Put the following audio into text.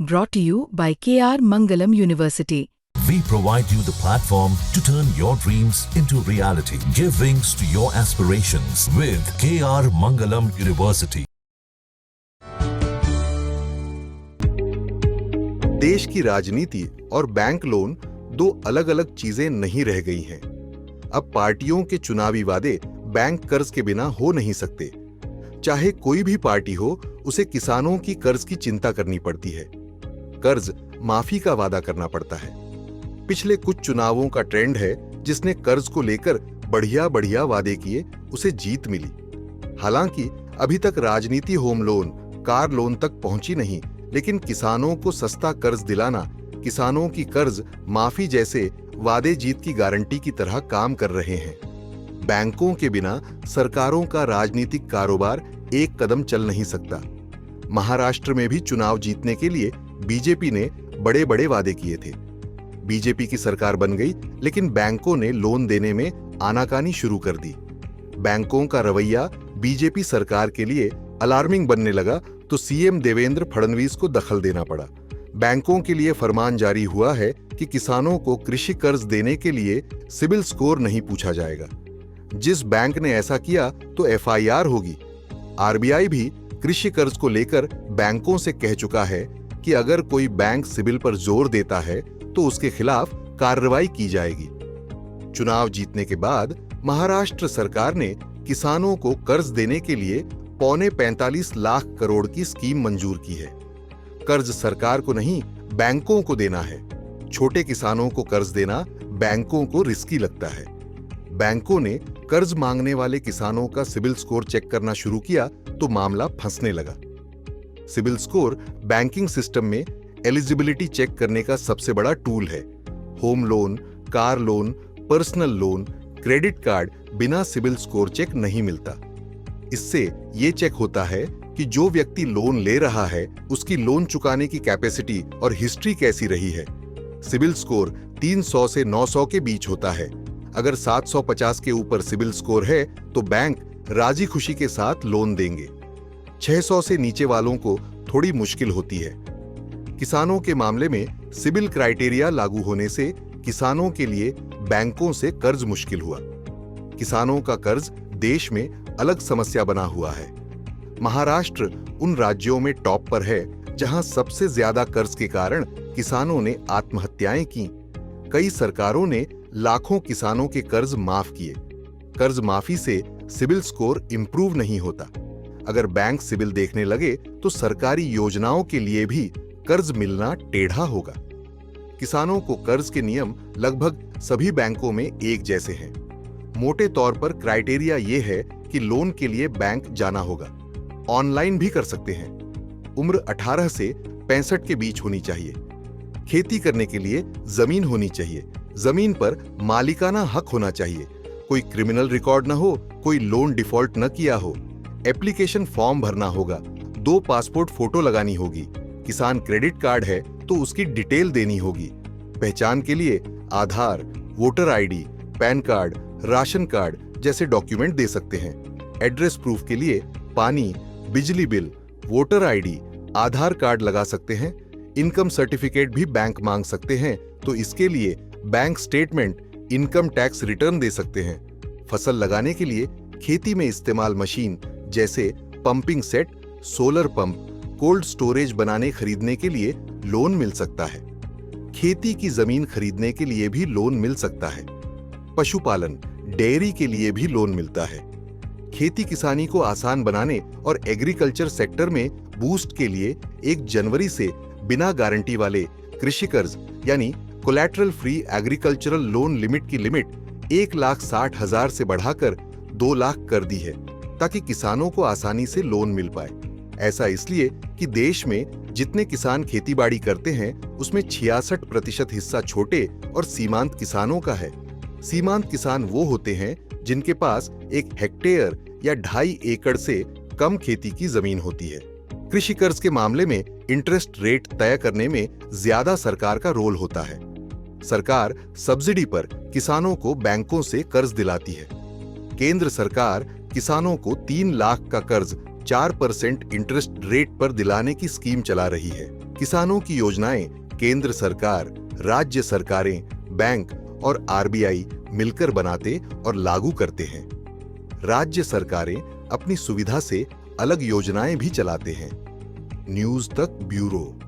brought to you by KR Mangalam University. We provide you the platform to turn your dreams into reality. Give wings to your aspirations with KR Mangalam University. देश की राजनीति और bank loan दो अलग अलग चीजें नहीं रह गई हैं। अब पार्टियों के चुनावी वादे बैंक कर्ज के बिना हो नहीं सकते। चाहे कोई भी पार्टी हो, उसे किसानों की कर्ज की चिंता करनी पड़ती है। कर्ज माफी का वादा करना पड़ता है। पिछले कुछ चुनावों का ट्रेंड है, जिसने कर्ज को लेकर बढ़िया बढ़िया वादे किए, उसे जीत मिली। हालांकि अभी तक राजनीति होम लोन, कार लोन तक पहुंची नहीं, लेकिन किसानों को सस्ता कर्ज दिलाना, किसानों की कर्ज माफी जैसे वादे जीत की गारंटी की तरह काम कर रहे हैं। बैंकों के बिना सरकारों का राजनीतिक कारोबार एक कदम चल नहीं सकता। महाराष्ट्र में भी चुनाव जीतने के लिए बीजेपी ने बड़े बड़े वादे किए थे। बीजेपी की सरकार बन गई, लेकिन बैंकों ने लोन देने में आनाकानी शुरू कर दी। बैंकों का रवैया बीजेपी सरकार के लिए अलार्मिंग बनने लगा, तो सीएम देवेंद्र फडणवीस को दखल देना पड़ा। बैंकों के लिए फरमान जारी हुआ है कि किसानों को कृषि कर्ज देने के लिए सिबिल स्कोर नहीं पूछा जाएगा। जिस बैंक ने ऐसा किया तो एफआईआर होगी। आरबीआई भी कृषि कर्ज को लेकर बैंकों से कह चुका है कि अगर कोई बैंक सिबिल पर जोर देता है तो उसके खिलाफ कार्रवाई की जाएगी। चुनाव जीतने के बाद महाराष्ट्र सरकार ने किसानों को कर्ज देने के लिए 45 लाख करोड़ की स्कीम मंजूर की है। कर्ज सरकार को नहीं, बैंकों को देना है। छोटे किसानों को कर्ज देना बैंकों को रिस्की लगता है। बैंकों ने कर्ज मांगने वाले किसानों का सिबिल स्कोर चेक करना शुरू किया तो मामला फंसने लगा। सिबिल स्कोर बैंकिंग सिस्टम में एलिजिबिलिटी चेक करने का सबसे बड़ा टूल है। Home loan, car loan, personal loan, credit card बिना सिबिल स्कोर चेक नहीं मिलता। इससे ये चेक होता है कि जो व्यक्ति लोन ले रहा है, उसकी लोन चुकाने की कैपेसिटी और हिस्ट्री कैसी रही है। सिबिल स्कोर 300 से 900 के बीच होता है। अगर 750 के ऊपर सिबिल स्कोर है तो बैंक राजी खुशी के साथ लोन देंगे। 600 से नीचे वालों को थोड़ी मुश्किल होती है। किसानों के मामले में सिबिल क्राइटेरिया लागू होने से किसानों के लिए बैंकों से कर्ज मुश्किल हुआ। किसानों का कर्ज देश में अलग समस्या बना हुआ है। महाराष्ट्र उन राज्यों में टॉप पर है जहां सबसे ज्यादा कर्ज के कारण किसानों ने आत्महत्याएं की। कई सरकारों ने लाखों किसानों के कर्ज माफ किए। कर्ज माफी से सिबिल स्कोर इंप्रूव नहीं होता। अगर बैंक सिबिल देखने लगे तो सरकारी योजनाओं के लिए भी कर्ज मिलना टेढ़ा होगा। किसानों को कर्ज के नियम लगभग सभी बैंकों में एक जैसे हैं। मोटे तौर पर क्राइटेरिया ये है कि लोन के लिए बैंक जाना होगा। ऑनलाइन भी कर सकते हैं। उम्र 18 से 65 के बीच होनी चाहिए। खेती करने के लिए जमीन होनी चाहिए। जमीन पर मालिकाना हक होना चाहिए। कोई क्रिमिनल रिकॉर्ड न हो, कोई लोन डिफॉल्ट न किया हो। एप्लीकेशन फॉर्म भरना होगा। 2 पासपोर्ट फोटो लगानी होगी। किसान क्रेडिट कार्ड है तो उसकी डिटेल देनी होगी। पहचान के लिए Aadhaar, voter ID, PAN card, ration card जैसे डॉक्यूमेंट दे सकते हैं। एड्रेस प्रूफ के लिए पानी, बिजली bill, voter ID, Aadhaar card लगा सकते हैं। इनकम सर्टिफिकेट भी बैंक मांग सकते हैं, तो इसके लिए bank statement, income tax return दे सकते हैं। फसल लगाने के लिए खेती में इस्तेमाल मशीन जैसे pumping set, solar pump, cold storage बनाने खरीदने के लिए लोन मिल सकता है। खेती की जमीन खरीदने के लिए भी लोन मिल सकता है। पशुपालन, डेयरी के लिए भी लोन मिलता है। खेती किसानी को आसान बनाने और एग्रीकल्चर सेक्टर में बूस्ट के लिए 1 जनवरी से बिना गारंटी वाले कृषि कर्ज यानी collateral free agricultural loan limit की लिमिट 1,60,000 से बढ़ाकर 2 लाख कर दी है, ताकि किसानों को आसानी से लोन मिल पाए। ऐसा इसलिए कि देश में जितने किसान खेतीबाड़ी करते हैं, उसमें 66% हिस्सा छोटे और सीमांत किसानों का है। सीमांत किसान वो होते हैं जिनके पास 1 हेक्टेयर या 2.5 एकड़ से कम खेती की जमीन होती है। कृषि कर्ज के मामले में इंटरेस्ट रेट तय करने में ज्यादा सरकार का रोल होता है। सरकार सब्सिडी पर किसानों को बैंकों से कर्ज दिलाती है। केंद्र सरकार किसानों को 3 लाख का कर्ज 4% इंटरेस्ट रेट पर दिलाने की स्कीम चला रही है। किसानों की योजनाएं केंद्र सरकार, राज्य सरकारें, बैंक और आरबीआई मिलकर बनाते और लागू करते हैं। राज्य सरकारें अपनी सुविधा से अलग योजनाएं भी चलाते हैं। न्यूज तक ब्यूरो।